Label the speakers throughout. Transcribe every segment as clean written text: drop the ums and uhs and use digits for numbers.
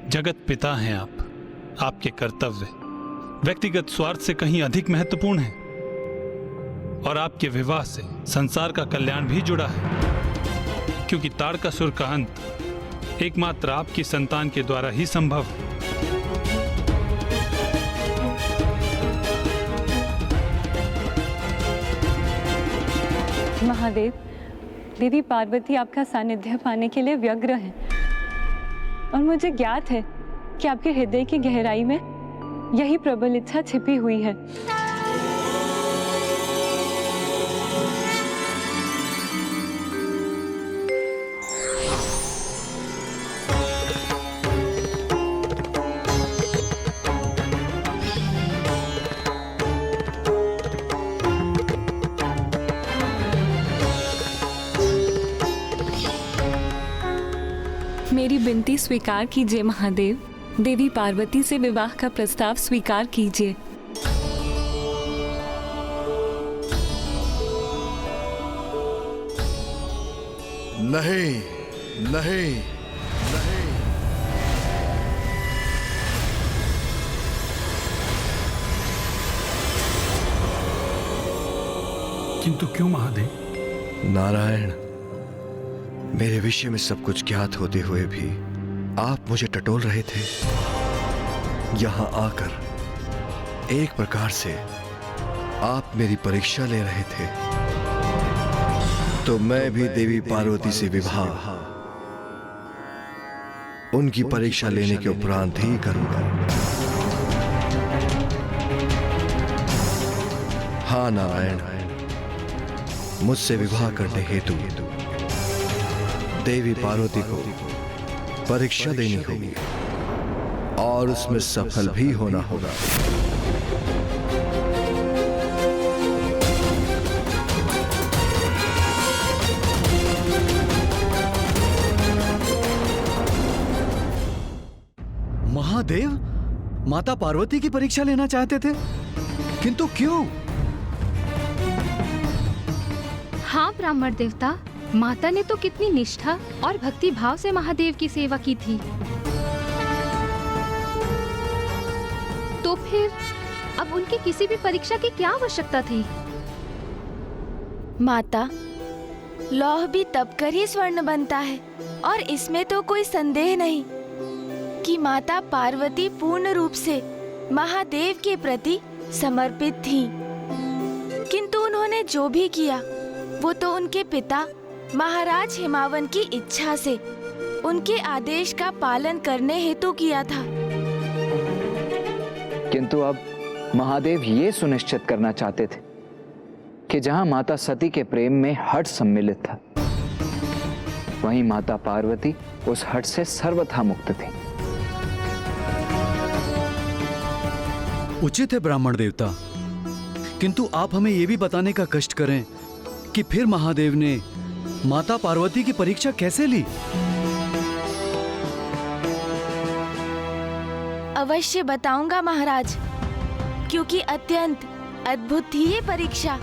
Speaker 1: जगत पिता हैं आप। आपके कर्तव्य व्यक्तिगत स्वार्थ से कहीं अधिक महत्वपूर्ण हैं और आपके विवाह से संसार का कल्याण भी जुड़ा है, क्योंकि तारकासुर का अंत एकमात्र आपकी संतान के द्वारा ही संभव है।
Speaker 2: महादेव, देवी पार्वती आपका सानिध्य पाने के लिए व्यग्र हैं और मुझे ज्ञात है कि आपके हृदय की गहराई में यही प्रबल इच्छा छिपी हुई है। मेरी विनती स्वीकार कीजिए महादेव। देवी पार्वती से विवाह का प्रस्ताव स्वीकार कीजिए।
Speaker 3: नहीं, नहीं, नहीं।
Speaker 1: किंतु क्यों महादेव?
Speaker 3: नारायण, मेरे विषय में सब कुछ ज्ञात होते हुए भी आप मुझे टटोल रहे थे। यहां आकर एक प्रकार से आप मेरी परीक्षा ले रहे थे, तो मैं भी देवी पार्वती से विवाह उनकी परीक्षा लेने के उपरांत ही करूंगा। हाँ नारायण, मुझसे विवाह करने हेतु देवी पार्वती को परीक्षा देनी होगी और उसमें सफल भी होना होगा।
Speaker 4: महादेव माता पार्वती की परीक्षा लेना चाहते थे, किंतु क्यों?
Speaker 5: हाँ ब्राह्मण देवता, माता ने तो कितनी निष्ठा और भक्ति भाव से महादेव की सेवा की थी, तो फिर अब उनकी किसी भी परीक्षा की क्या आवश्यकता थी?
Speaker 6: माता, लौह भी तब कर ही स्वर्ण बनता है और इसमें तो कोई संदेह नहीं कि माता पार्वती पूर्ण रूप से महादेव के प्रति समर्पित थीं। किंतु उन्होंने जो भी किया वो तो उनके पिता महाराज हिमावन की इच्छा से, उनके आदेश का पालन करने हेतु किया था।
Speaker 7: किंतु अब महादेव ये सुनिश्चित करना चाहते थे कि जहां माता सती के प्रेम में हठ सम्मिलित था, वहीं माता पार्वती उस हठ से सर्वथा मुक्त थी।
Speaker 4: उचित है ब्राह्मण देवता, किंतु आप हमें यह भी बताने का कष्ट करें कि फिर महादेव ने माता पार्वती की परीक्षा कैसे ली?
Speaker 6: अवश्य बताऊंगा महाराज, क्योंकि अत्यंत अद्भुत थी ये परीक्षा।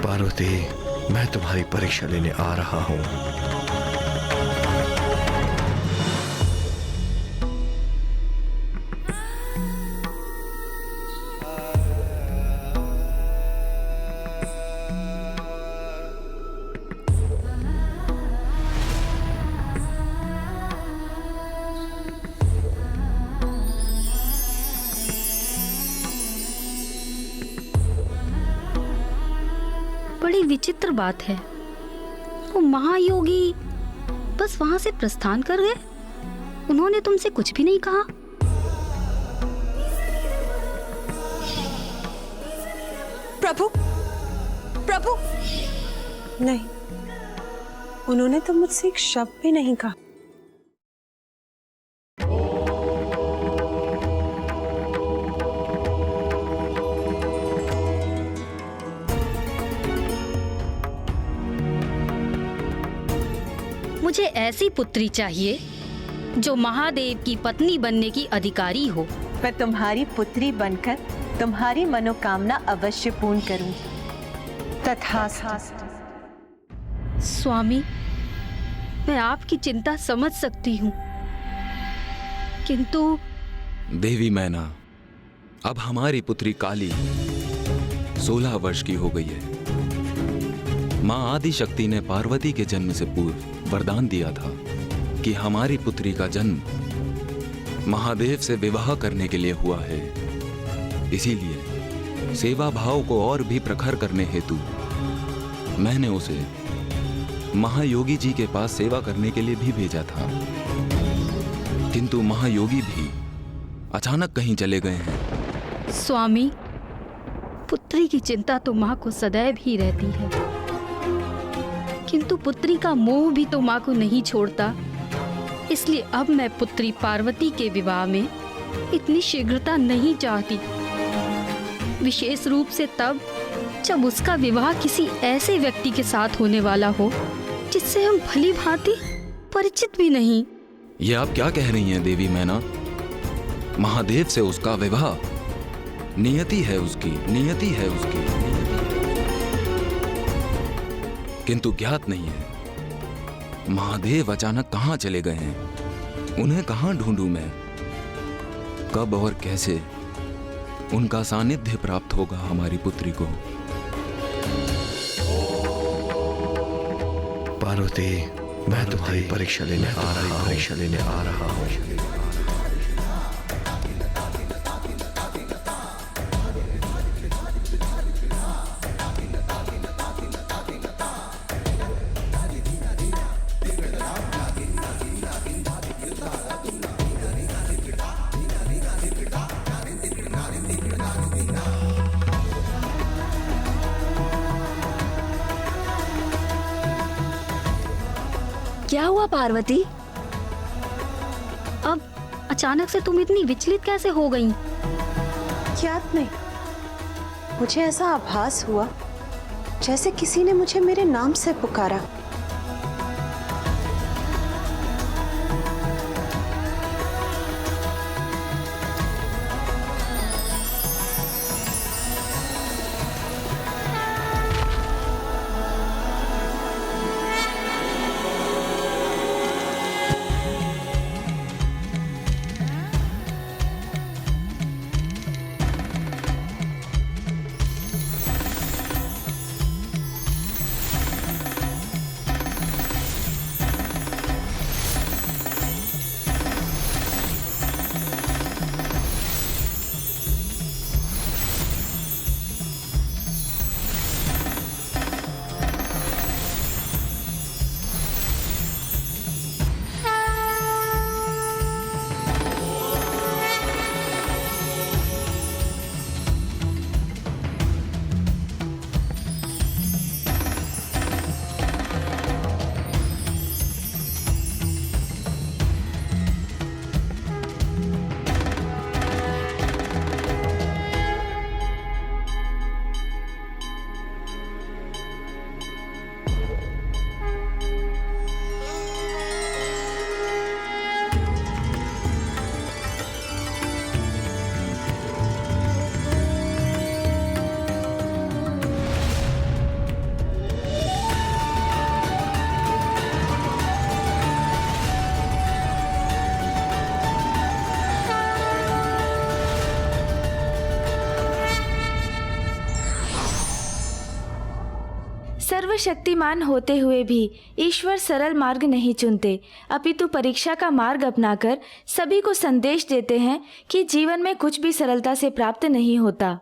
Speaker 3: पार्वती, मैं तुम्हारी परीक्षा लेने आ रहा हूं।
Speaker 8: बड़ी विचित्र बात है, वो महायोगी बस वहां से प्रस्थान कर गए। उन्होंने तुमसे कुछ भी नहीं कहा?
Speaker 9: प्रभु, प्रभु, नहीं, उन्होंने तो मुझसे एक शब्द भी नहीं कहा।
Speaker 8: मुझे ऐसी पुत्री चाहिए जो महादेव की पत्नी बनने की अधिकारी हो।
Speaker 9: मैं तुम्हारी पुत्री बनकर तुम्हारी मनोकामना अवश्य पूर्ण करूंगी। तथास्तु।
Speaker 8: स्वामी, मैं आपकी चिंता समझ सकती हूँ, किंतु
Speaker 10: देवी मैना, अब हमारी पुत्री काली 16 वर्ष की हो गई है। मां आदि शक्ति ने पार्वती के जन्म से पूर्व वरदान दिया था कि हमारी पुत्री का जन्म महादेव से विवाह करने के लिए हुआ है। इसीलिए सेवा भाव को और भी प्रखर करने हेतु मैंने उसे महायोगी जी के पास सेवा करने के लिए भी भेजा था, किंतु महायोगी भी अचानक कहीं चले गए हैं।
Speaker 8: स्वामी, पुत्री की चिंता तो माँ को सदैव ही रहती है, किंतु पुत्री का मोह भी तो माँ को नहीं छोड़ता। इसलिए अब मैं पुत्री पार्वती के विवाह में इतनी शीघ्रता नहीं चाहती, विशेष रूप से तब जब उसका विवाह किसी ऐसे व्यक्ति के साथ होने वाला हो जिससे हम भली भांति परिचित भी नहीं।
Speaker 10: ये आप क्या कह रही हैं देवी मैना? महादेव से उसका विवाह नियति है उसकी, नियति है उसकी, किंतु ज्ञात नहीं है महादेव अचानक कहां चले गए हैं। उन्हें कहां ढूंढूं मैं? कब और कैसे उनका सानिध्य प्राप्त होगा हमारी पुत्री को?
Speaker 3: पार्वती, मैं तुम्हारी परीक्षा लेने आ रहा हूँ।
Speaker 8: क्या हुआ पार्वती? अब अचानक से तुम इतनी विचलित कैसे हो गई?
Speaker 9: याद नहीं, मुझे ऐसा आभास हुआ जैसे किसी ने मुझे मेरे नाम से पुकारा।
Speaker 6: सर्वशक्तिमान होते हुए भी ईश्वर सरल मार्ग नहीं चुनते, अपितु परीक्षा का मार्ग अपनाकर सभी को संदेश देते हैं कि जीवन में कुछ भी सरलता से प्राप्त नहीं होता।